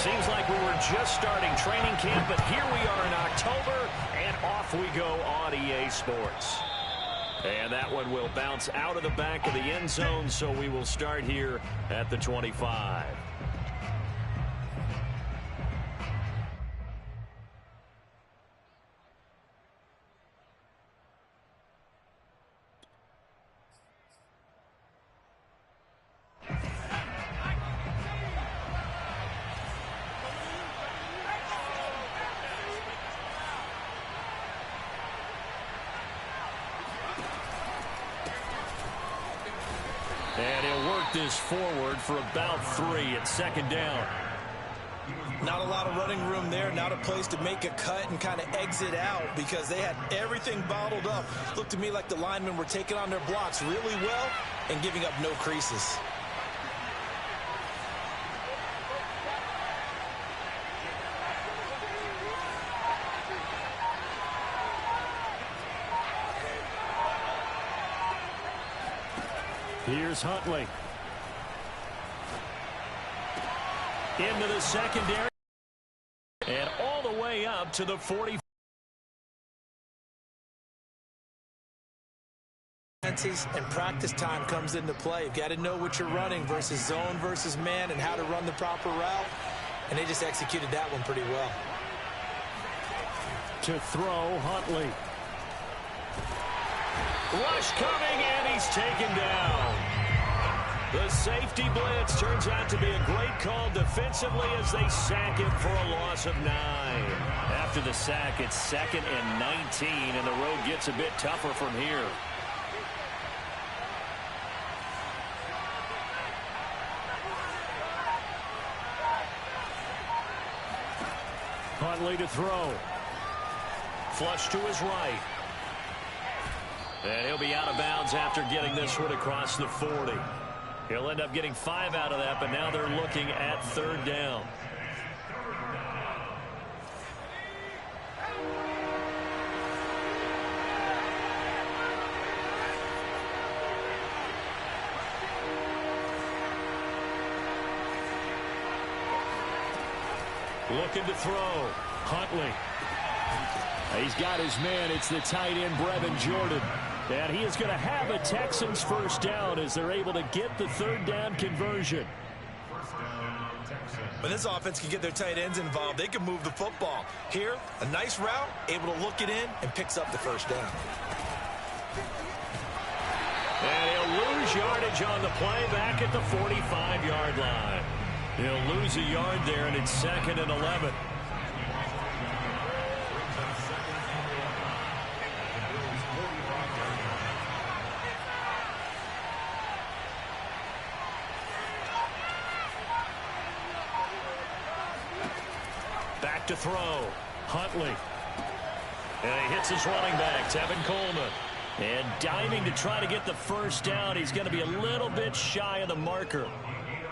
Seems like we were just starting training camp, but here we are in October, and off we go on EA Sports. And that one will bounce out of the back of the end zone, so we will start here at the 25. And he'll work this forward for about 3 at second down. Not a lot of running room there, not a place to make a cut and kind of exit out because they had everything bottled up. Looked to me like the linemen were taking on their blocks really well and giving up no creases. Here's Huntley. Into the secondary. And all the way up to the 40. And practice time comes into play. You've got to know what you're running versus zone versus man and how to run the proper route. And they just executed that one pretty well. To throw, Huntley. Rush coming, and he's taken down. The safety blitz turns out to be a great call defensively as they sack him for a loss of 9. After the sack, it's 2nd and 19, and the road gets a bit tougher from here. Huntley to throw. Flush to his right. And he'll be out of bounds after getting this one across the 40. He'll end up getting 5 out of that, but now they're looking at 3rd down. Looking to throw. Huntley. He's got his man. It's the tight end, Brevin Jordan. And he is going to have a Texans first down as they're able to get the 3rd down conversion. When this offense can get their tight ends involved, they can move the football. Here, a nice route, able to look it in, and picks up the first down. And he'll lose yardage on the play back at the 45-yard line. He'll lose a yard there, and it's 2nd and 11. Back to throw. Huntley. And he hits his running back, Tevin Coleman. And diving to try to get the first down. He's going to be a little bit shy of the marker.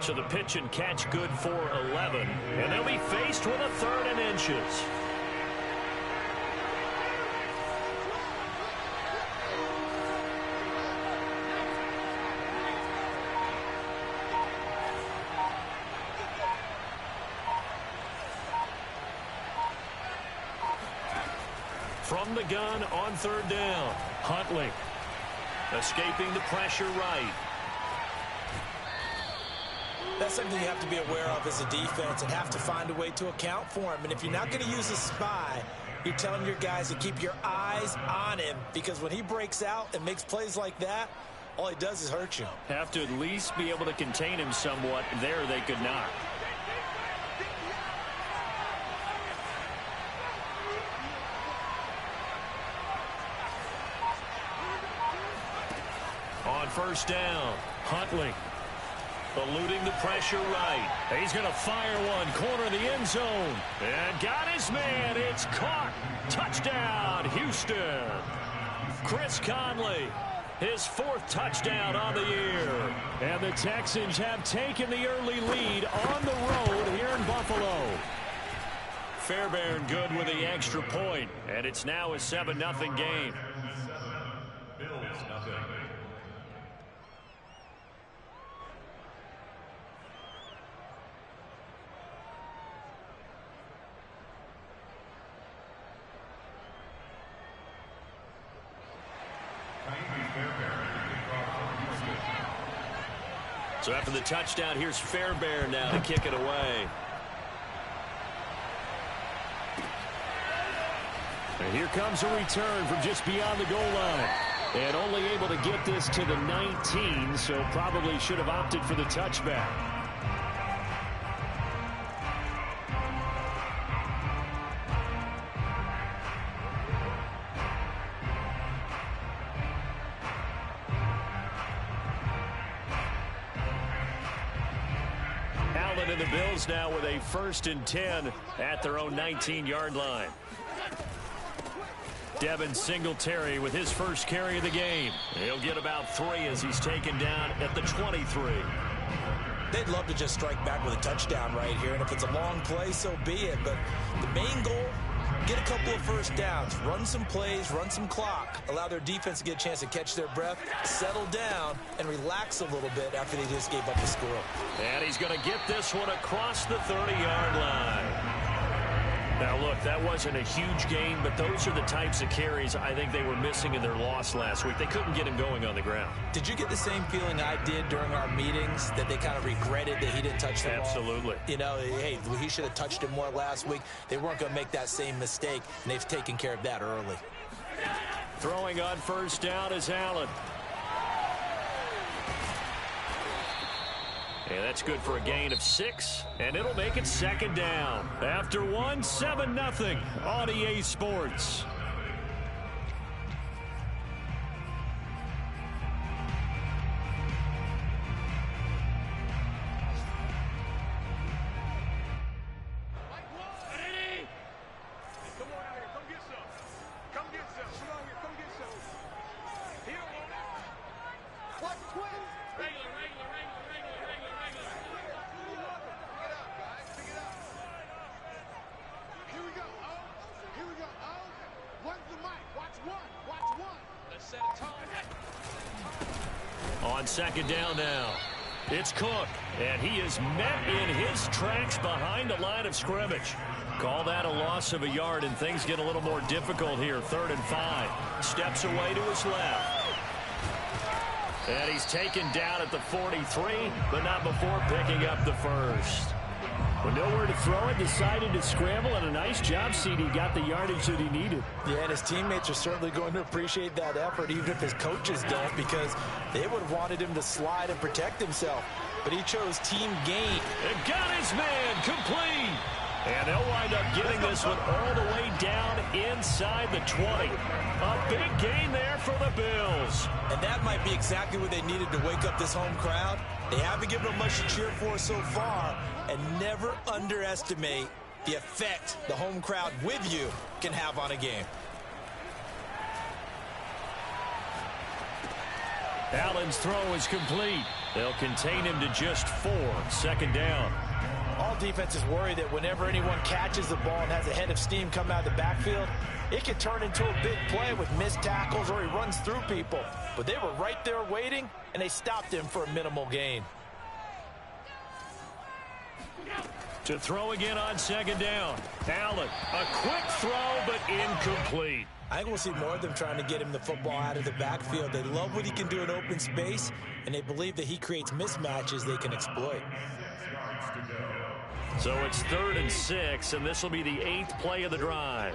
So the pitch and catch good for 11. And they'll be faced with a 3rd and inches. From the gun on 3rd down. Huntley escaping the pressure right. That's something you have to be aware of as a defense and have to find a way to account for him. And if you're not going to use a spy, you're telling your guys to keep your eyes on him, because when he breaks out and makes plays like that, all he does is hurt you. Have to at least be able to contain him somewhat. There they could not. On 1st down, Huntley. Eluding the pressure right. He's going to fire one. Corner of the end zone. And got his man. It's caught. Touchdown, Houston. Chris Conley, his 4th touchdown on the year. And the Texans have taken the early lead on the road here in Buffalo. Fairbairn good with the extra point. And it's now a 7-0 game. So after the touchdown, here's Fairbairn now to kick it away. And here comes a return from just beyond the goal line. And only able to get this to the 19, so probably should have opted for the touchback. Allen and the Bills now with a 1st and 10 at their own 19-yard line. Devin Singletary with his first carry of the game. He'll get about 3 as he's taken down at the 23. They'd love to just strike back with a touchdown right here, and if it's a long play, so be it. But the main goal, get a couple of first downs, run some plays, run some clock, allow their defense to get a chance to catch their breath, settle down, and relax a little bit after they just gave up the score. And he's going to get this one across the 30-yard line. Now, look, that wasn't a huge gain, but those are the types of carries I think they were missing in their loss last week. They couldn't get him going on the ground. Did you get the same feeling I did during our meetings, that they kind of regretted that he didn't touch the ball? Absolutely. You know, hey, he should have touched it more last week. They weren't going to make that same mistake, and they've taken care of that early. Throwing on first down is Allen. And that's good for a gain of 6, and it'll make it 2nd down. After 1, 7-0 on EA Sports. On 2nd down now, it's Cook, and he is met in his tracks behind the line of scrimmage. Call that a loss of a yard, and things get a little more difficult here. 3rd and 5. Steps away to his left. And he's taken down at the 43, but not before picking up the first. With nowhere to throw it, decided to scramble, and a nice job, CD. Got the yardage that he needed. Yeah, and his teammates are certainly going to appreciate that effort, even if his coaches don't, because they would have wanted him to slide and protect himself. But he chose team gain. And got his man complete. And they'll wind up getting this one all the way down inside the 20. A big gain there for the Bills. And that might be exactly what they needed to wake up this home crowd. They haven't given them much to cheer for so far. And never underestimate the effect the home crowd with you can have on a game. Allen's throw is complete. They'll contain him to just 4. 2nd down. All defenses worry that whenever anyone catches the ball and has a head of steam come out of the backfield, it can turn into a big play with missed tackles or he runs through people. But they were right there waiting, and they stopped him for a minimal gain. To throw again on 2nd down. Allen, a quick throw, but incomplete. I think we'll see more of them trying to get him the football out of the backfield. They love what he can do in open space, and they believe that he creates mismatches they can exploit. So it's 3rd and 6, and this will be the 8th play of the drive.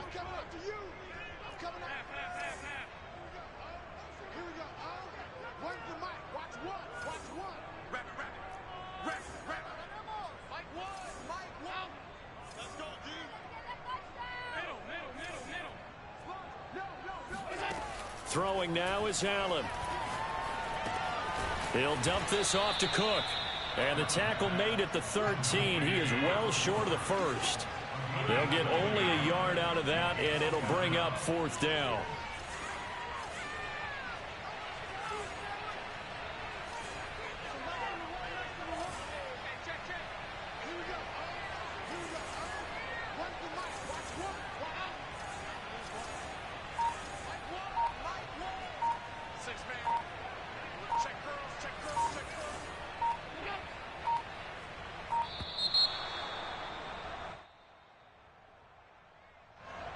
Throwing now is Allen. He'll dump this off to Cook. And the tackle made at the 13. He is well short of the first. They'll get only a yard out of that, and it'll bring up 4th down.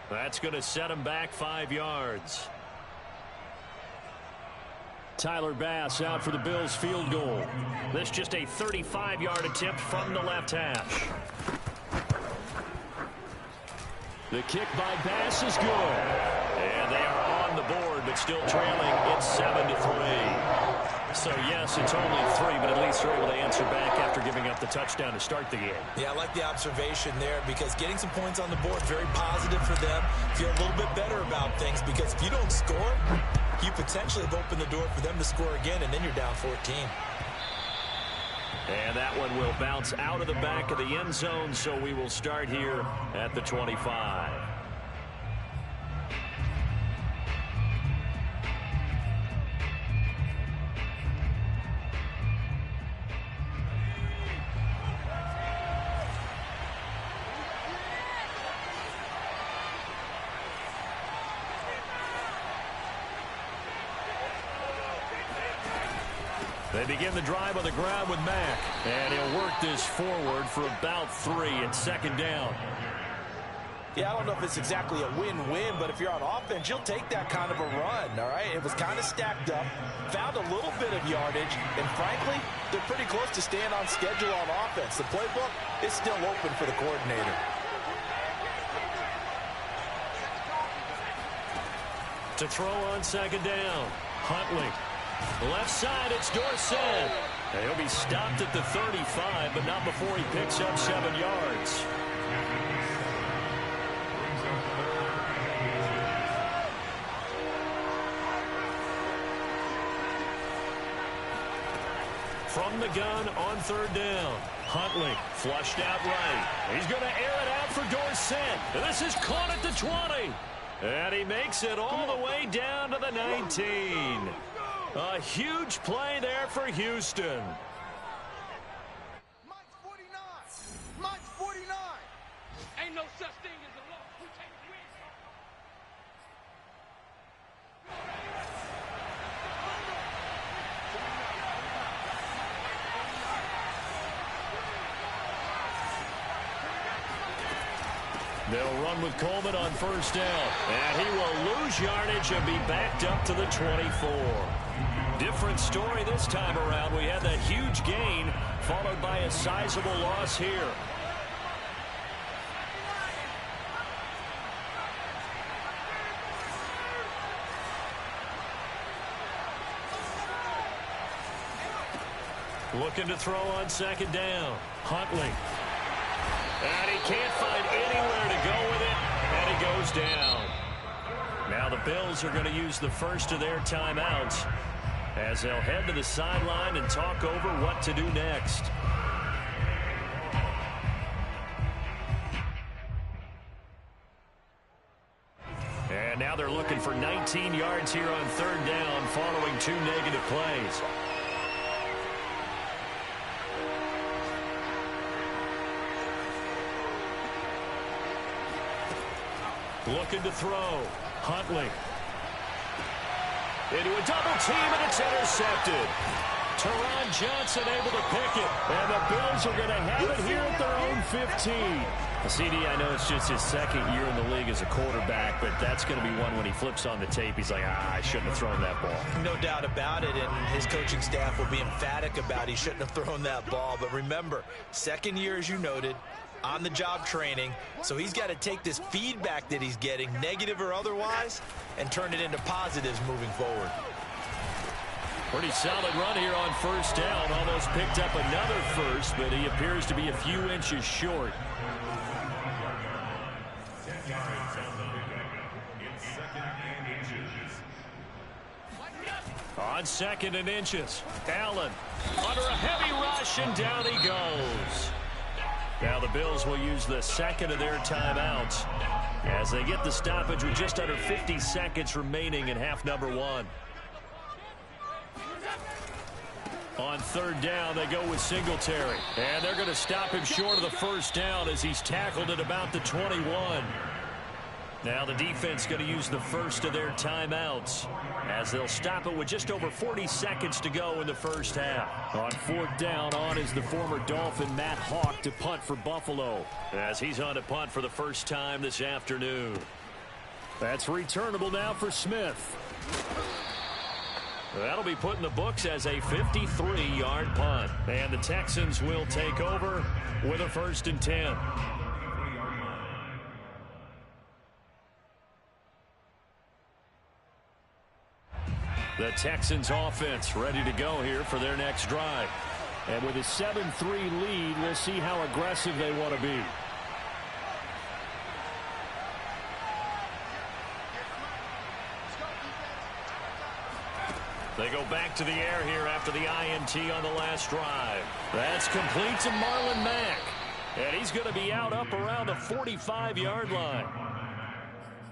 That's going to set him back 5 yards. Tyler Bass out for the Bills field goal. This just a 35-yard attempt from the left hash. The kick by Bass is good. And they are on the board, but still trailing. It's 7-3. So, yes, it's only 3, but at least they're able to answer back after giving up the touchdown to start the game. Yeah, I like the observation there because getting some points on the board, very positive for them. Feel a little bit better about things because if you don't score, you potentially have opened the door for them to score again, and then you're down 14. And that one will bounce out of the back of the end zone, so we will start here at the 25. They begin the drive on the ground with Mack. And he'll work this forward for about 3 at second down. Yeah, I don't know if it's exactly a win-win, but if you're on offense, you'll take that kind of a run, all right? It was kind of stacked up, found a little bit of yardage, and frankly, they're pretty close to staying on schedule on offense. The playbook is still open for the coordinator. To throw on second down, Huntley. Left side, it's Dorsett. He'll be stopped at the 35, but not before he picks up 7 yards. From the gun on third down, Huntley flushed out right. He's going to air it out for Dorsett. This is caught at the 20. And he makes it all the way down to the 19. A huge play there for Houston. Mike's 49. Mike's 49. Ain't no such thing as a loss. We take wins. They'll run with Coleman on first down. And he will lose yardage and be backed up to the 24. Different story this time around. We had that huge gain followed by a sizable loss here. Looking to throw on second down. Huntley. And he can't find anywhere to go with it. And he goes down. Now the Bills are going to use the first of their timeouts as they'll head to the sideline and talk over what to do next. And now they're looking for 19 yards here on third down following 2 negative plays. Looking to throw. Huntley. Into a double team, and it's intercepted. Teron Johnson able to pick it. And the Bills are going to have it here at their own 15. CD, I know it's just his second year in the league as a quarterback, but that's going to be one when he flips on the tape. He's like, I shouldn't have thrown that ball. No doubt about it, and his coaching staff will be emphatic about he shouldn't have thrown that ball. But remember, second year, as you noted, on-the-job training, so he's got to take this feedback that he's getting, negative or otherwise, and turn it into positives moving forward. Pretty solid run here on first down. Almost picked up another first, but he appears to be a few inches short. On second and inches, Allen under a heavy rush, and down he goes. Now the Bills will use the second of their timeouts as they get the stoppage with just under 50 seconds remaining in half number 1. On third down, they go with Singletary. And they're going to stop him short of the first down as he's tackled at about the 21. Now the defense going to use the first of their timeouts as they'll stop it with just over 40 seconds to go in the first half. On fourth down, on is the former Dolphin Matt Hawk to punt for Buffalo as he's on to punt for the first time this afternoon. That's returnable now for Smith. That'll be put in the books as a 53-yard punt. And the Texans will take over with a 1st and 10. The Texans offense ready to go here for their next drive. And with a 7-3 lead, we'll see how aggressive they want to be. They go back to the air here after the INT on the last drive. That's complete to Marlon Mack. And he's going to be out up around the 45-yard line.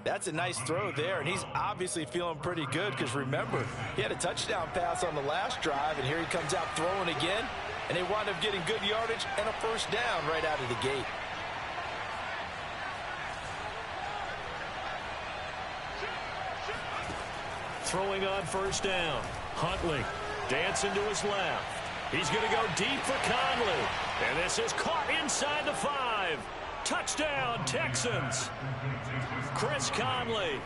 That's a nice throw there, and he's obviously feeling pretty good because, remember, he had a touchdown pass on the last drive, and here he comes out throwing again, and they wound up getting good yardage and a 1st down right out of the gate. Throwing on 1st down. Huntley dancing to his left. He's going to go deep for Conley. And this is caught inside the 5. Touchdown, Texans. Chris Conley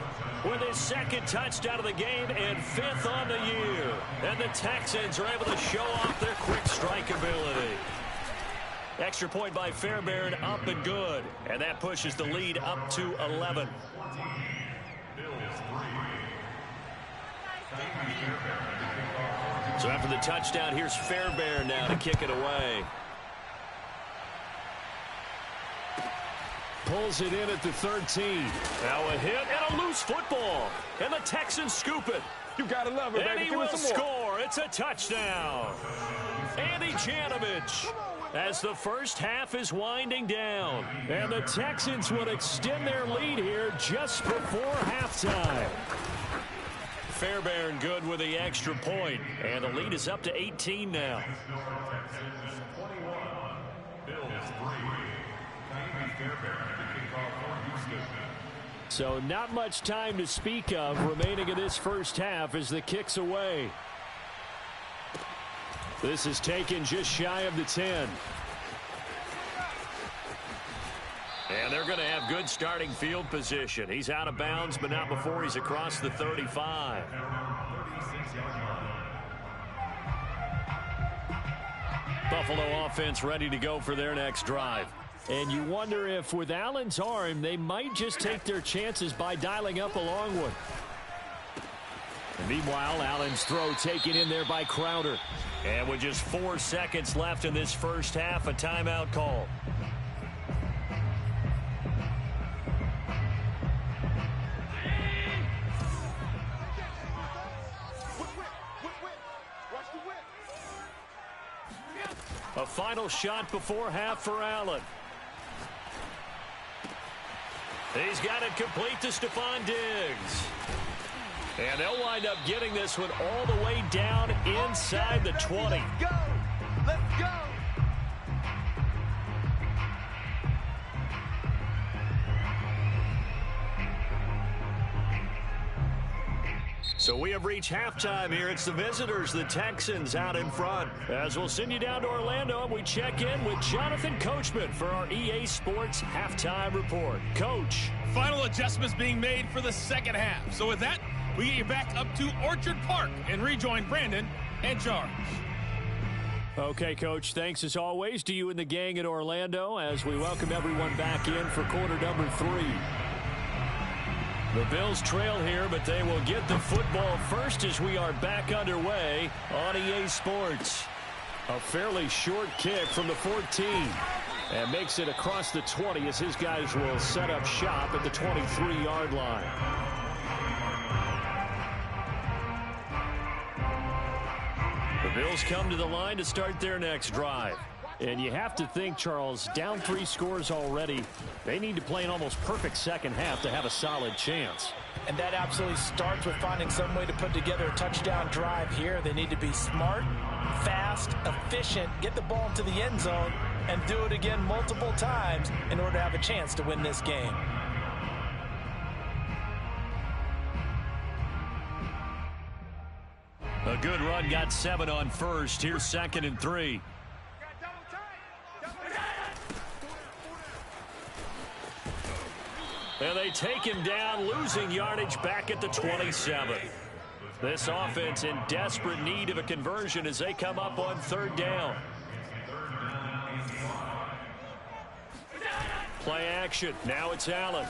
with his 2nd touchdown of the game and 5th on the year. And the Texans are able to show off their quick strike ability. Extra point by Fairbairn, up and good. And that pushes the lead up to 11. So after the touchdown, here's Fairbairn now to kick it away. Pulls it in at the 13. Now a hit and a loose football. And the Texans scoop it. You gotta love it, and baby. he will score. It's a touchdown. Andy Janovich, as the first half is winding down. And the Texans will extend their lead here just before halftime. Fairbairn good with the extra point. And the lead is up to 18 now. So not much time to speak of remaining in this first half as the kick's away. This is taken just shy of the 10. And they're going to have good starting field position. He's out of bounds, but not before he's across the 35. Buffalo offense ready to go for their next drive. And you wonder if with Allen's arm, they might just take their chances by dialing up a long one. And meanwhile, Allen's throw taken in there by Crowder. And with just 4 seconds left in this first half, a timeout call. A final shot before half for Allen. He's got it complete to Stephon Diggs. And they'll wind up getting this one all the way down inside the 20. Let's go! Let's go! So we have reached halftime here. It's the visitors, the Texans, out in front. As we'll send you down to Orlando, and we check in with Jonathan Coachman for our EA Sports Halftime Report. Coach. Final adjustments being made for the second half. So with that, we get you back up to Orchard Park and rejoin Brandon and Charles. Okay, Coach, thanks as always to you and the gang in Orlando as we welcome everyone back in for quarter number 3. The Bills trail here, but they will get the football first as we are back underway on EA Sports. A fairly short kick from the 14 and makes it across the 20 as his guys will set up shop at the 23-yard line. The Bills come to the line to start their next drive. And you have to think, Charles, down 3 scores already. They need to play an almost perfect second half to have a solid chance. And that absolutely starts with finding some way to put together a touchdown drive here. They need to be smart, fast, efficient, get the ball into the end zone, and do it again multiple times in order to have a chance to win this game. A good run, got 7 on first. Here's 2nd and 3. And they take him down, losing yardage back at the 27. This offense in desperate need of a conversion as they come up on third down. Play action. Now it's Allen.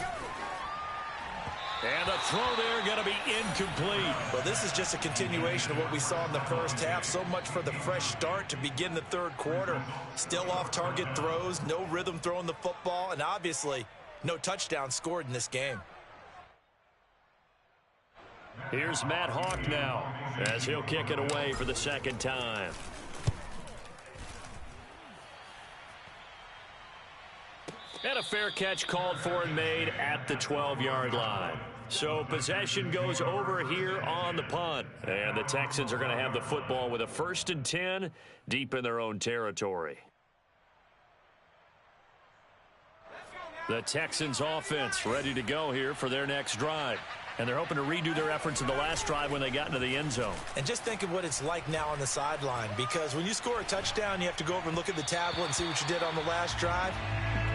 And the throw there going to be incomplete. Well, this is just a continuation of what we saw in the first half. So much for the fresh start to begin the third quarter. Still off-target throws, no rhythm throwing the football, and obviously no touchdown scored in this game. Here's Matt Hawk now as he'll kick it away for the second time. And a fair catch called for and made at the 12-yard line. So possession goes over here on the punt. And the Texans are going to have the football with a 1st and 10 deep in their own territory. The Texans offense ready to go here for their next drive. And they're hoping to redo their efforts in the last drive when they got into the end zone. And just think of what it's like now on the sideline, because when you score a touchdown, you have to go over and look at the tablet and see what you did on the last drive.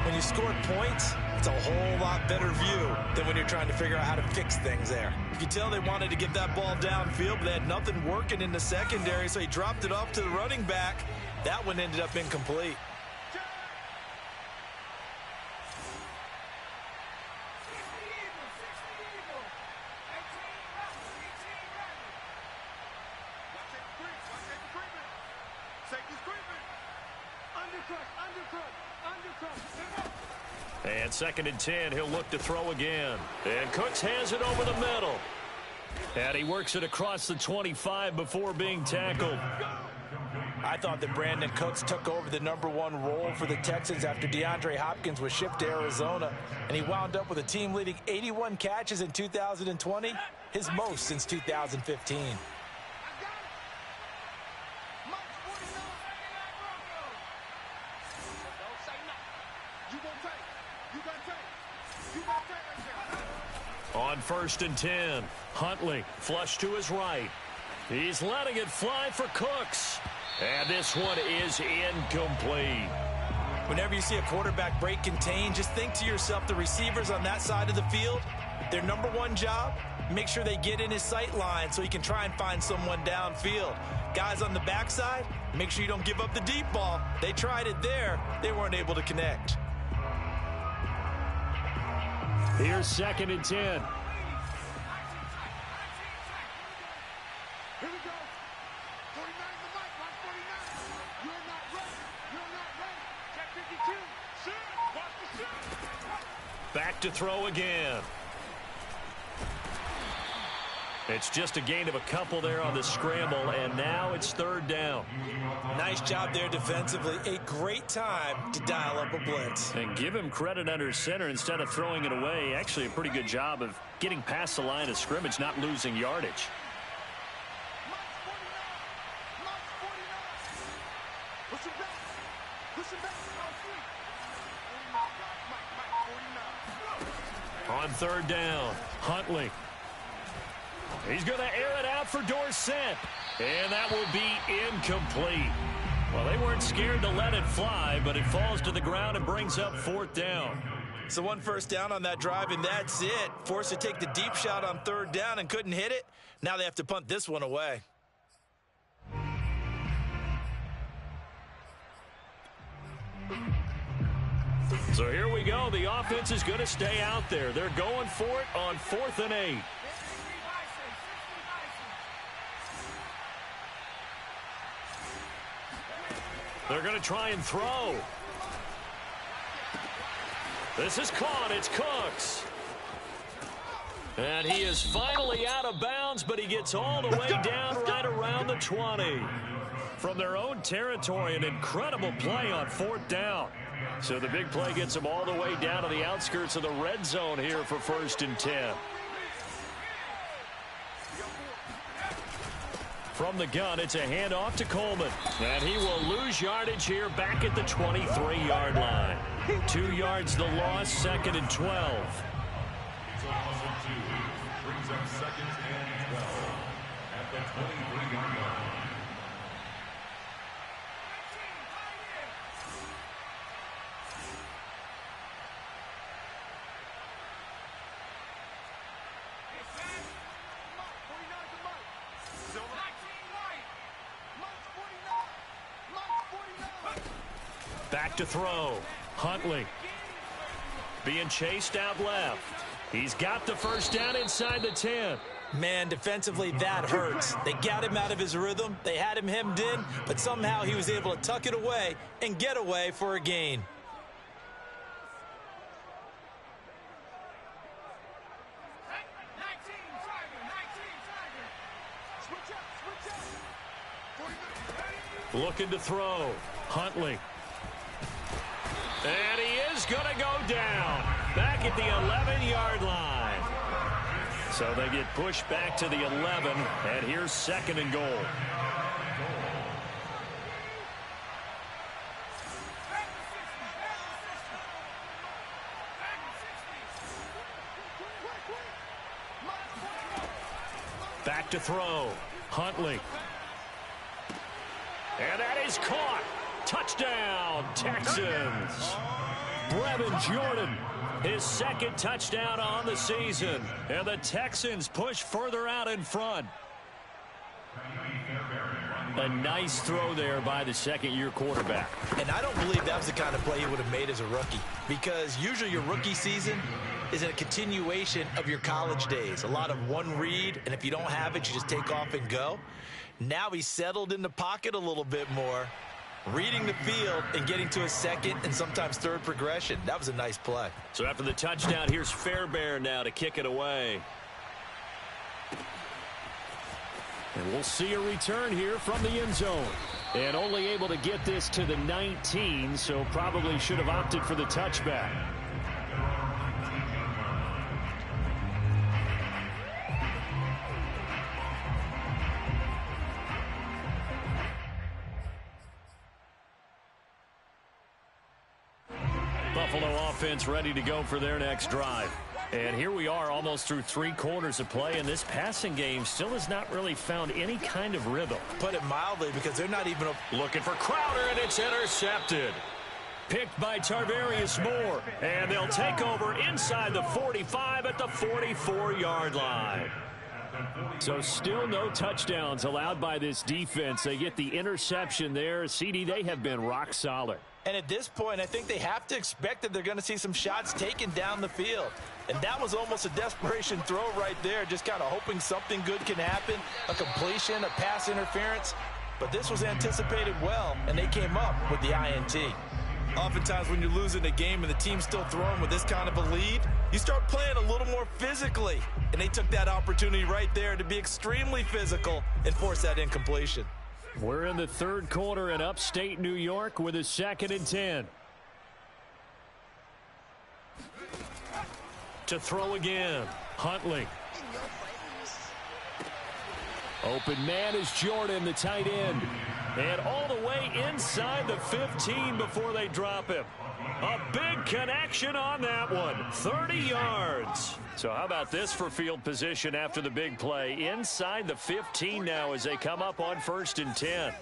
When you score points, it's a whole lot better view than when you're trying to figure out how to fix things there. You can tell they wanted to get that ball downfield, but they had nothing working in the secondary, so he dropped it off to the running back. That one ended up incomplete. And 2nd and 10, he'll look to throw again. And Cooks has it over the middle. And he works it across the 25 before being tackled. I thought that Brandon Cooks took over the #1 role for the Texans after DeAndre Hopkins was shipped to Arizona. And he wound up with a team-leading 81 catches in 2020, his most since 2015. On 1st and 10, Huntley flush to his right. He's letting it fly for Cooks. And this one is incomplete. Whenever you see a quarterback break contain, just think to yourself, the receivers on that side of the field, their #1 job, make sure they get in his sight line so he can try and find someone downfield. Guys on the backside, make sure you don't give up the deep ball. They tried it there. They weren't able to connect. Here's 2nd and 10. Here we go. 49 in the mic. Watch 49. You're not ready. You're not ready. Check 52. Shoot. Watch the shoot. Back to throw again. It's just a gain of a couple there on the scramble, and now it's 3rd down. Nice job there defensively. A great time to dial up a blitz. And give him credit under center instead of throwing it away. Actually, a pretty good job of getting past the line of scrimmage, not losing yardage. On 3rd down, Huntley. He's going to air it out for Dorsett. And that will be incomplete. Well, they weren't scared to let it fly, but it falls to the ground and brings up 4th down. So 1 first down on that drive, and that's it. Forced to take the deep shot on 3rd down and couldn't hit it. Now they have to punt this one away. So here we go. The offense is going to stay out there. They're going for it on 4th and 8. They're going to try and throw. This is caught. It's Cooks. And he is finally out of bounds, but he gets all the way down right around the 20. From their own territory, an incredible play on 4th down. So the big play gets them all the way down to the outskirts of the red zone here for 1st and 10. From the gun, it's a handoff to Coleman. And he will lose yardage here back at the 23-yard line. 2 yards the loss, 2nd and 12. Brings up 2nd and 12 at the 23-yard line. Back to throw. Huntley. Being chased out left. He's got the first down inside the 10. Man, defensively, that hurts. They got him out of his rhythm. They had him hemmed in, but somehow he was able to tuck it away and get away for a gain. Looking to throw. Huntley. And he is going to go down. Back at the 11-yard line. So they get pushed back to the 11, and here's 2nd and goal. Back to throw. Huntley. And that is caught. Touchdown, Texans. Brevin Jordan, his 2nd touchdown on the season. And the Texans push further out in front. A nice throw there by the 2nd-year quarterback. And I don't believe that was the kind of play he would have made as a rookie, because usually your rookie season is a continuation of your college days. A lot of one read, and if you don't have it, you just take off and go. Now he's settled in the pocket a little bit more, reading the field and getting to a 2nd and sometimes 3rd progression. That was a nice play. So after the touchdown, here's Fairbairn now to kick it away. And we'll see a return here from the end zone. And only able to get this to the 19, so probably should have opted for the touchback. Buffalo offense ready to go for their next drive. And here we are almost through 3 quarters of play, and this passing game still has not really found any kind of rhythm. Put it mildly, because they're not even looking for Crowder, and it's intercepted. Picked by Tarvarius Moore, and they'll take over inside the 45 at the 44-yard line. So still no touchdowns allowed by this defense. They get the interception there. CD, they have been rock solid. And at this point, I think they have to expect that they're going to see some shots taken down the field. And that was almost a desperation throw right there, just kind of hoping something good can happen, a completion, a pass interference. But this was anticipated well, and they came up with the INT. Oftentimes when you're losing a game and the team's still throwing with this kind of a lead, you start playing a little more physically. And they took that opportunity right there to be extremely physical and force that incompletion. We're in the 3rd quarter in upstate New York with a 2nd and 10. To throw again. Huntley. Open man is Jordan, the tight end. And all the way inside the 15 before they drop him. A big connection on that one. 30 yards. So how about this for field position after the big play? Inside the 15 now as they come up on 1st and 10.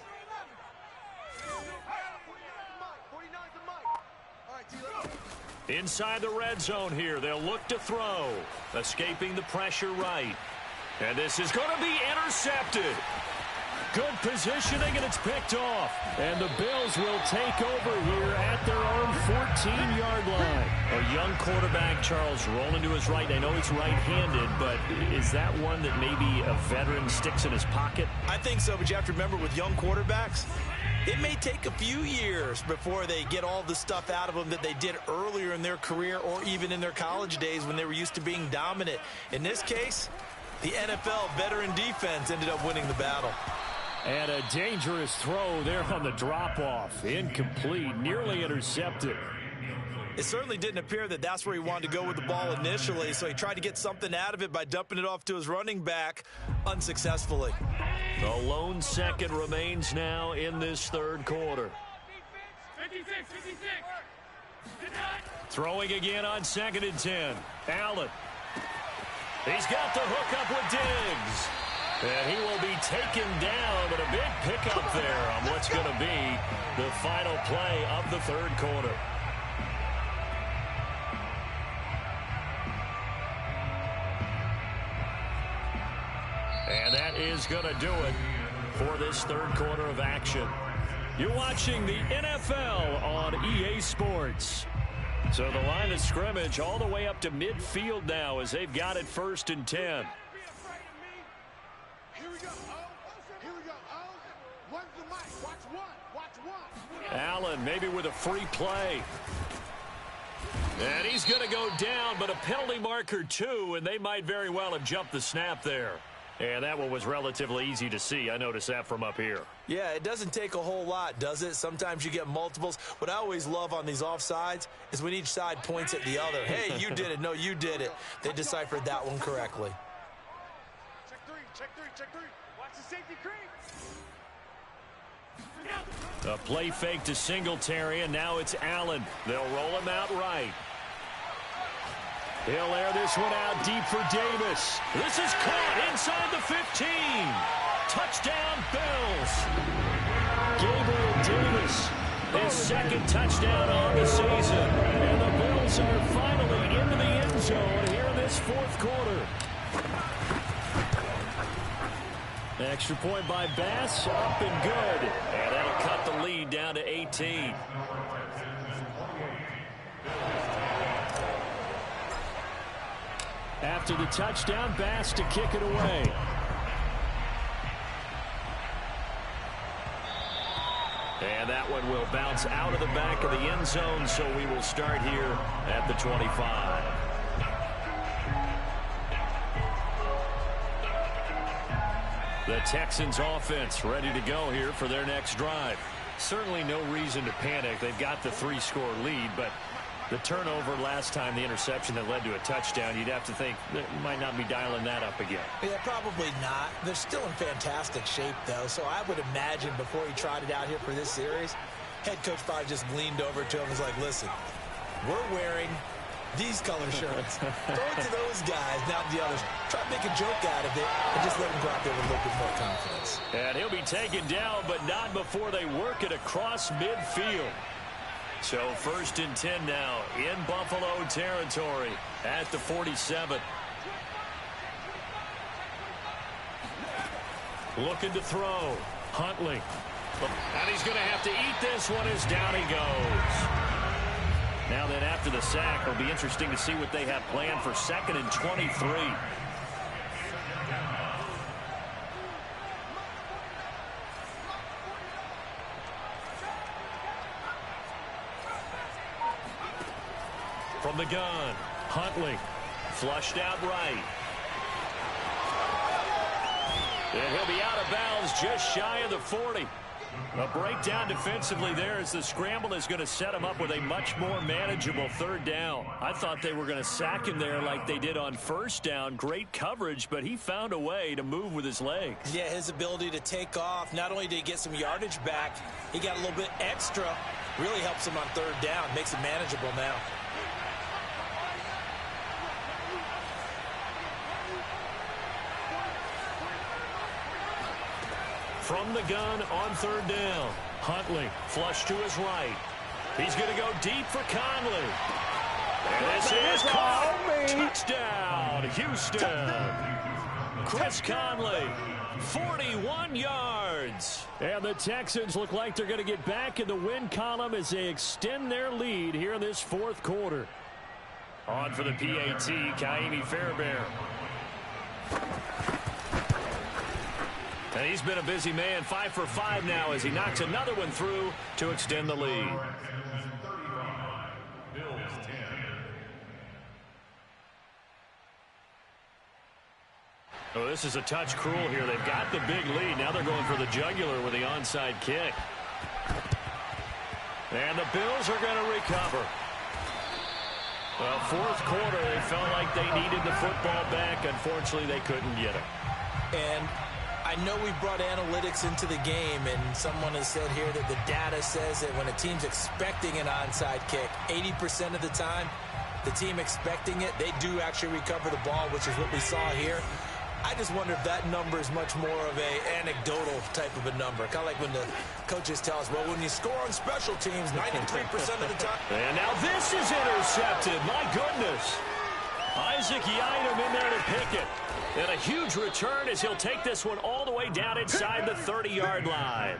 Inside the red zone here. They'll look to throw. Escaping the pressure right. And this is going to be intercepted. Good positioning, and it's picked off. And the Bills will take over here at their own 14-yard line. A young quarterback, Charles, rolling to his right. I know he's right-handed, but is that one that maybe a veteran sticks in his pocket? I think so, but you have to remember with young quarterbacks, it may take a few years before they get all the stuff out of them that they did earlier in their career or even in their college days when they were used to being dominant. In this case, the NFL veteran defense ended up winning the battle. And a dangerous throw there on the drop-off. Incomplete, nearly intercepted. It certainly didn't appear that that's where he wanted to go with the ball initially, so he tried to get something out of it by dumping it off to his running back unsuccessfully. The lone second remains now in this 3rd quarter. 56. Throwing again on 2nd and 10. Allen. He's got the hook up with Diggs. And he will be taken down, but a big pickup there on what's going to be the final play of the 3rd quarter. And that is going to do it for this 3rd quarter of action. You're watching the NFL on EA Sports. So the line of scrimmage all the way up to midfield now as they've got it 1st and 10. Here we go. Here we go. One's the mic. Watch one. Watch one. Allen maybe with a free play. And he's going to go down, but a penalty marker too, and they might very well have jumped the snap there. And that one was relatively easy to see. I noticed that from up here. Yeah, it doesn't take a whole lot, does it? Sometimes you get multiples. What I always love on these offsides is when each side points at the other. Hey, you did it. No, you did it. They deciphered that one correctly. Check three. Check three. Check three. Watch the safety creep. A play fake to Singletary, and now it's Allen. They'll roll him out right. He'll air this one out deep for Davis. This is caught inside the 15. Touchdown, Bills. Gabriel Davis, his 2nd touchdown on the season. And the Bills are finally into the end zone here in this 4th quarter. Extra point by Bass, up and good. And that'll cut the lead down to 18. After the touchdown, Bass to kick it away. And that one will bounce out of the back of the end zone, so we will start here at the 25. The Texans offense ready to go here for their next drive. Certainly no reason to panic. They've got the 3-score lead, but the turnover last time, the interception that led to a touchdown, you'd have to think they might not be dialing that up again. Yeah, probably not. They're still in fantastic shape, though, so I would imagine before he trotted out here for this series, head coach probably just leaned over to him and was like, listen, we're wearing these color shirts. Throw it to those guys, not the others. Try to make a joke out of it and just let him go out there with a little bit more confidence. And he'll be taken down, but not before they work it across midfield. So 1st and 10 now in Buffalo territory at the 47. Looking to throw. Huntley. And he's going to have to eat this one as down he goes. Now then, after the sack, it'll be interesting to see what they have planned for 2nd and 23. From the gun, Huntley, flushed out right. And he'll be out of bounds just shy of the 40. A breakdown defensively there as the scramble is going to set him up with a much more manageable 3rd down. I thought they were going to sack him there like they did on 1st down. Great coverage, but he found a way to move with his legs. Yeah, his ability to take off, not only did he get some yardage back, he got a little bit extra. Really helps him on 3rd down, makes it manageable now. From the gun on 3rd down. Huntley flush to his right. He's going to go deep for Conley. And this is caught. Touchdown, Houston. Chris Conley, 41 yards. And the Texans look like they're going to get back in the win column as they extend their lead here in this 4th quarter. On for the PAT, Kaimi Fairbairn. And he's been a busy man, 5 for 5 now as he knocks another one through to extend the lead. Oh, this is a touch cruel here. They've got the big lead. Now they're going for the jugular with the onside kick. And the Bills are going to recover. Well, 4th quarter, they felt like they needed the football back. Unfortunately, they couldn't get it. And I know we brought analytics into the game, and someone has said here that the data says that when a team's expecting an onside kick, 80% of the time, the team expecting it, they do actually recover the ball, which is what we saw here. I just wonder if that number is much more of a anecdotal type of a number. Kind of like when the coaches tell us, well, when you score on special teams, 93% of the time. And now this is intercepted. My goodness. Isaac Yiadom in there to pick it. And a huge return as he'll take this one all the way down inside the 30-yard line.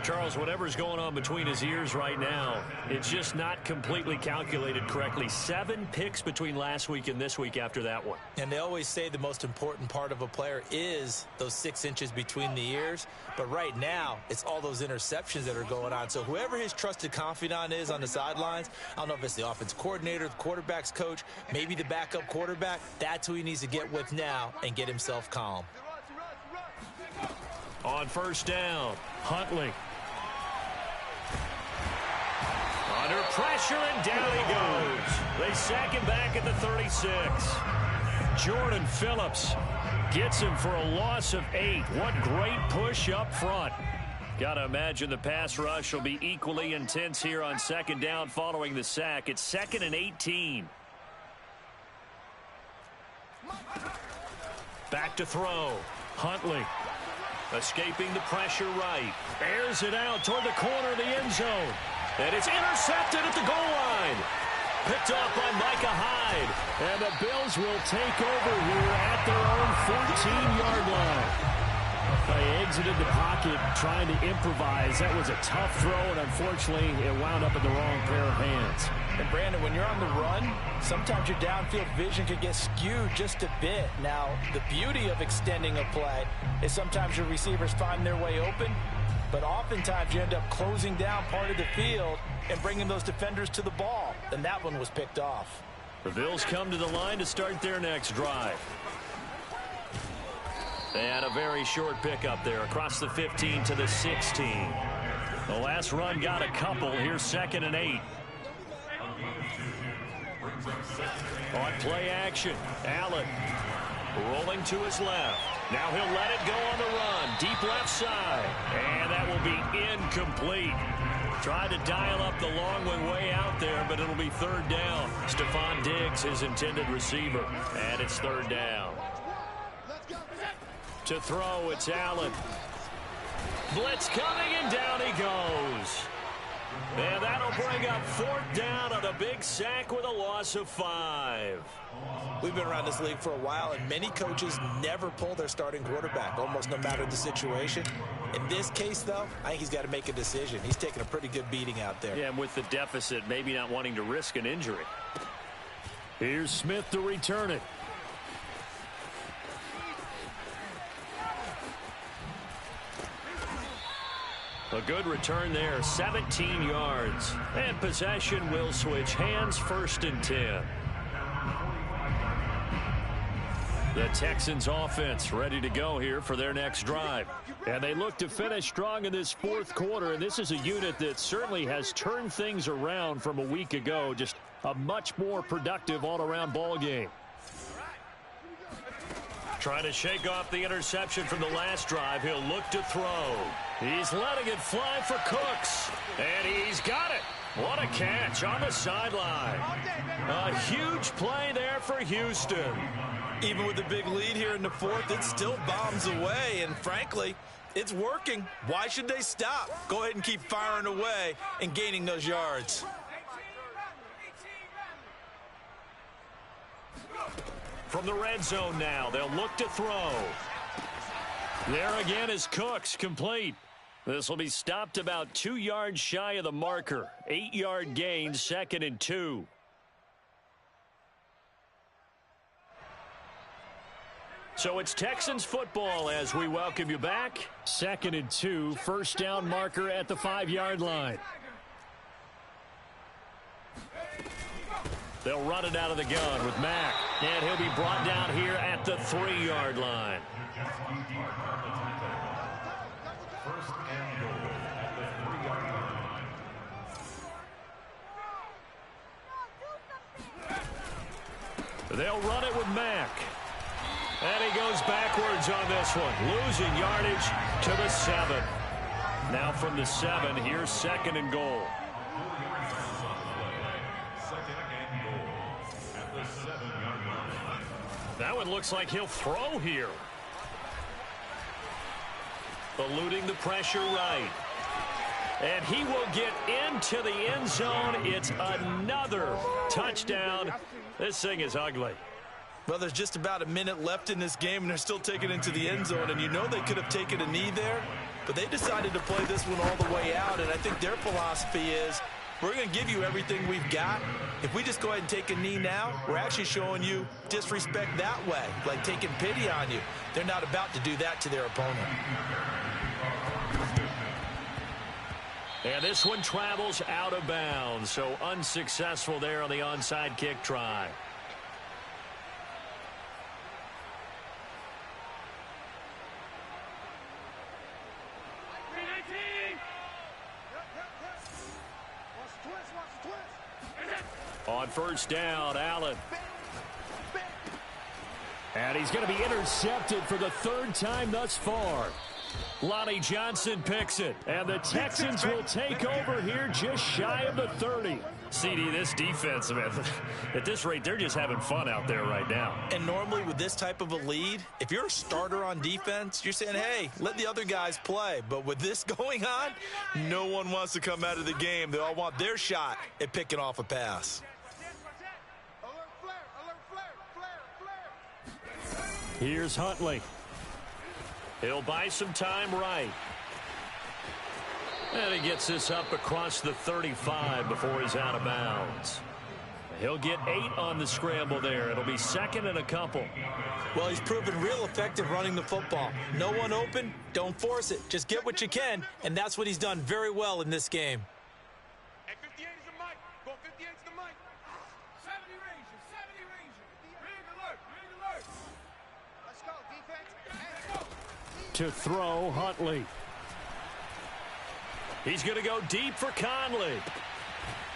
Charles, whatever's going on between his ears right now, it's just not completely calculated correctly. 7 picks between last week and this week after that one. And they always say the most important part of a player is those 6 inches between the ears. But right now, it's all those interceptions that are going on. So whoever his trusted confidant is on the sidelines, I don't know if it's the offensive coordinator, the quarterback's coach, maybe the backup quarterback, that's who he needs to get with now and get himself calm. On first down, Huntley. Under pressure, and down he goes. They sack him back at the 36. Jordan Phillips gets him for a loss of 8. What great push up front. Got to imagine the pass rush will be equally intense here on second down following the sack. It's 2nd and 18. Back to throw. Huntley. Escaping the pressure right. Airs it out toward the corner of the end zone. And it's intercepted at the goal line. Picked off by Micah Hyde. And the Bills will take over here at their own 14-yard line. They exited the pocket trying to improvise. That was a tough throw, and unfortunately, it wound up in the wrong pair of hands. And Brandon, when you're on the run, sometimes your downfield vision can get skewed just a bit. Now, the beauty of extending a play is sometimes your receivers find their way open, but oftentimes you end up closing down part of the field and bringing those defenders to the ball. And that one was picked off. The Bills come to the line to start their next drive. They had a very short pickup there across the 15 to the 16. The last run got a couple. Here's 2nd and 8. On play action, Allen rolling to his left. Now he'll let it go on the run. Deep left side. And that will be incomplete. Tried to dial up the long one way out there, but it'll be 3rd down. Stephon Diggs, his intended receiver. And it's 3rd down. To throw, it's Allen. Blitz coming, and down he goes. And that'll bring up 4th down on a big sack with a loss of 5. We've been around this league for a while, and many coaches never pull their starting quarterback, almost no matter the situation. In this case, though, I think he's got to make a decision. He's taking a pretty good beating out there. Yeah, and with the deficit, maybe not wanting to risk an injury. Here's Smith to return it. A good return there, 17 yards. And possession will switch hands, 1st and 10. The Texans offense ready to go here for their next drive. And they look to finish strong in this 4th quarter. And this is a unit that certainly has turned things around from a week ago. Just a much more productive all-around ball game. Trying to shake off the interception from the last drive. He'll look to throw. He's letting it fly for Cooks. And he's got it. What a catch on the sideline. A huge play there for Houston. Even with the big lead here in the 4th, it still bombs away. And frankly, it's working. Why should they stop? Go ahead and keep firing away and gaining those yards. From the red zone now, they'll look to throw. There again is Cooks, complete. This will be stopped about 2 yards shy of the marker. 8-yard gain, 2nd and 2. So it's Texans football as we welcome you back. 2nd and 2, 1st down marker at the 5-yard line. They'll run it out of the gun with Mack. And he'll be brought down here at the 3-yard line. They'll run it with Mack. And he goes backwards on this one. Losing yardage to the 7. Now from the 7, here's 2nd and goal. That one looks like he'll throw here. Eluding the pressure right. And he will get into the end zone. It's another touchdown. This thing is ugly. Well, there's just about a minute left in this game, and they're still taking it into the end zone. And you know they could have taken a knee there. But they decided to play this one all the way out, and I think their philosophy is, we're going to give you everything we've got. If we just go ahead and take a knee now, we're actually showing you disrespect that way, like taking pity on you. They're not about to do that to their opponent. And this one travels out of bounds, so unsuccessful there on the onside kick try. On first down, Allen. And he's going to be intercepted for the third time thus far. Lonnie Johnson picks it, and the Texans will take over here just shy of the 30. CD, this defense, man, at this rate, they're just having fun out there right now. And normally with this type of a lead, if you're a starter on defense, you're saying, hey, let the other guys play. But with this going on, no one wants to come out of the game. They all want their shot at picking off a pass. Here's Huntley. He'll buy some time right. And he gets this up across the 35 before he's out of bounds. He'll get 8 on the scramble there. It'll be second and a couple. Well, he's proven real effective running the football. No one open, don't force it. Just get what you can, and that's what he's done very well in this game. At 58 is the mic. Go 58 is the mic. 70 Ranger, 70 Ranger. Ring alert, ring alert. Let's go, defense. Let's go. To throw, Huntley. He's going to go deep for Conley.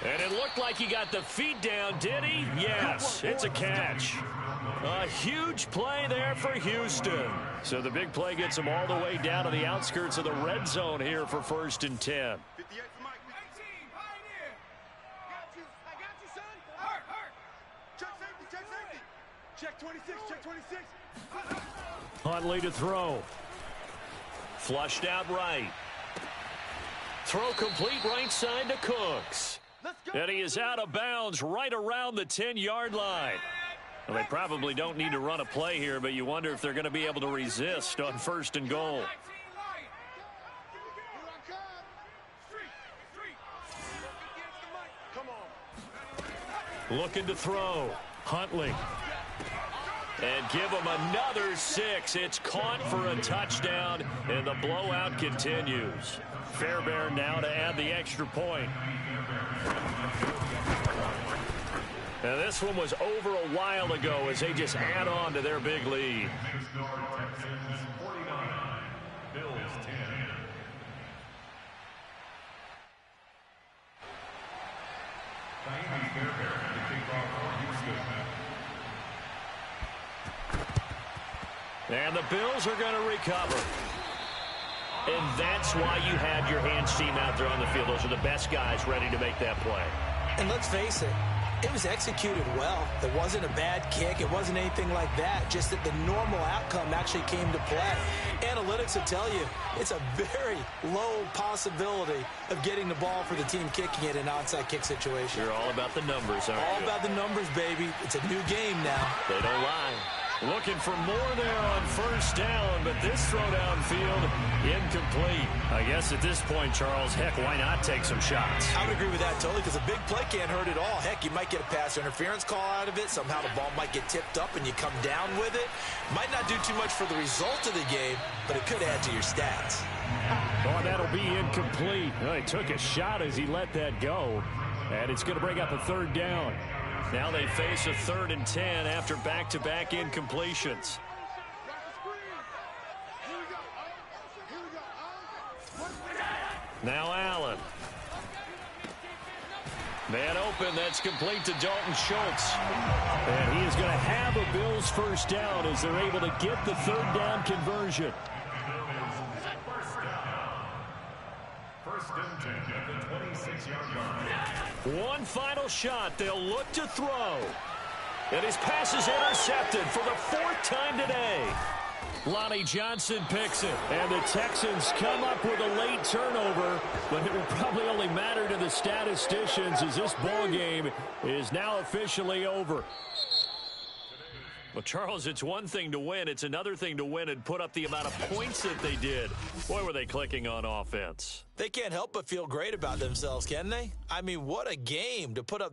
And it looked like he got the feet down, did he? Yes, it's a catch. A huge play there for Houston. So the big play gets him all the way down to the outskirts of the red zone here for 1st and 10. 58 is the mic. 18, pioneer. Got you. I got you, son. Hurt, hurt. Check safety, check safety. Check 26, check 26. Huntley to throw. Flushed out right. Throw complete right side to Cooks. And he is out of bounds right around the 10-yard line. Well, they probably don't need to run a play here, but you wonder if they're going to be able to resist on 1st and goal. Looking to throw. Huntley. And give him another 6. It's caught for a touchdown, and the blowout continues. Fairbairn now to add the extra point. Now this one was over a while ago as they just add on to their big lead. Texans 49, Bills 10. Naomi Fairbairn to kick off for Houston. And the Bills are going to recover. And that's why you had your hands team out there on the field. Those are the best guys ready to make that play. And let's face it, it was executed well. It wasn't a bad kick. It wasn't anything like that. Just that the normal outcome actually came to play. Analytics will tell you it's a very low possibility of getting the ball for the team kicking it in an onside kick situation. You're all about the numbers, aren't you? All about the numbers, baby. It's a new game now. They don't lie. Looking for more there on 1st down, but this throw downfield incomplete. I guess at this point, Charles, heck, why not take some shots? I would agree with that totally, because a big play can't hurt at all. Heck, you might get a pass interference call out of it. Somehow the ball might get tipped up and you come down with it. Might not do too much for the result of the game, but it could add to your stats. Oh, that'll be incomplete. Well, he took a shot as he let that go, and it's going to bring up a 3rd down. Now they face a 3rd and 10 after back-to-back incompletions. Now Allen. Man open, that's complete to Dalton Schultz. And he is going to have a Bills 1st down as they're able to get the 3rd down conversion. 1st and 10 at the 26-yard line. One final shot. They'll look to throw. And his pass is intercepted for the 4th time today. Lonnie Johnson picks it. And the Texans come up with a late turnover, but it will probably only matter to the statisticians as this ball game is now officially over. Well, Charles, it's one thing to win. It's another thing to win and put up the amount of points that they did. Boy, were they clicking on offense. They can't help but feel great about themselves, can they? I mean, what a game to put up